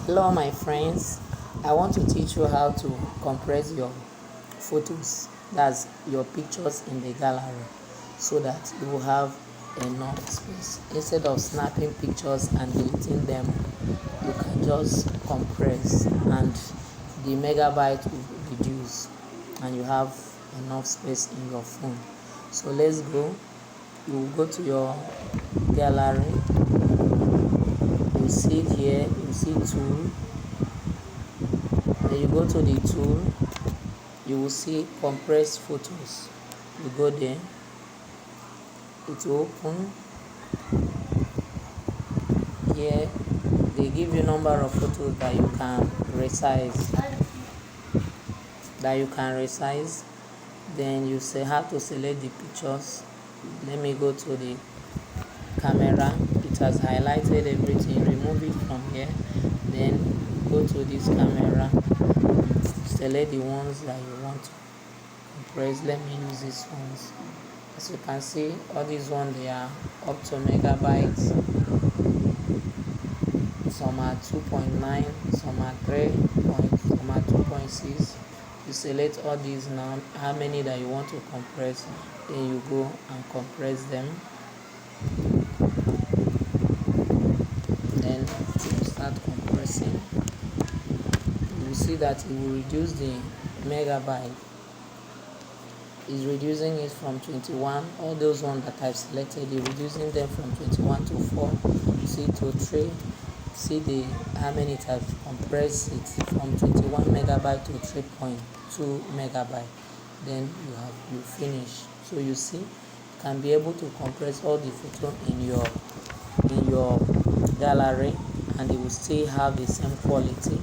Hello my friends, I want to teach you how to compress your photos, that's your pictures in the gallery, so that you will have enough space. Instead of snapping pictures and deleting them, you can just compress and the megabyte will reduce and you have enough space in your phone. So let's go. You will go to your gallery, you see it here, you see tool. Then you go to the tool, you will see compress photos. You go there, it will open. Here they give you number of photos that you can resize. Then you say how to select the pictures. Let me go to the camera. It has highlighted everything. Remove it from here, then go to this camera, select the ones that you want to compress. Let me use these ones. As you can see, all these ones, they are up to megabytes. Some are 2.9, some are 3 point, some are 2.6. You select all these now, how many that you want to compress, then you go and compress them. Then you start compressing. You will see that it will reduce the megabyte. Is reducing it from 21. All those ones that I've selected, you're reducing them from 21 to 4. You see to 3. See the how many it has compressed it from 21 megabyte to 3.2 megabyte. Then you finish. So you see, you can be able to compress all the photo in your gallery, and it will still have the same quality.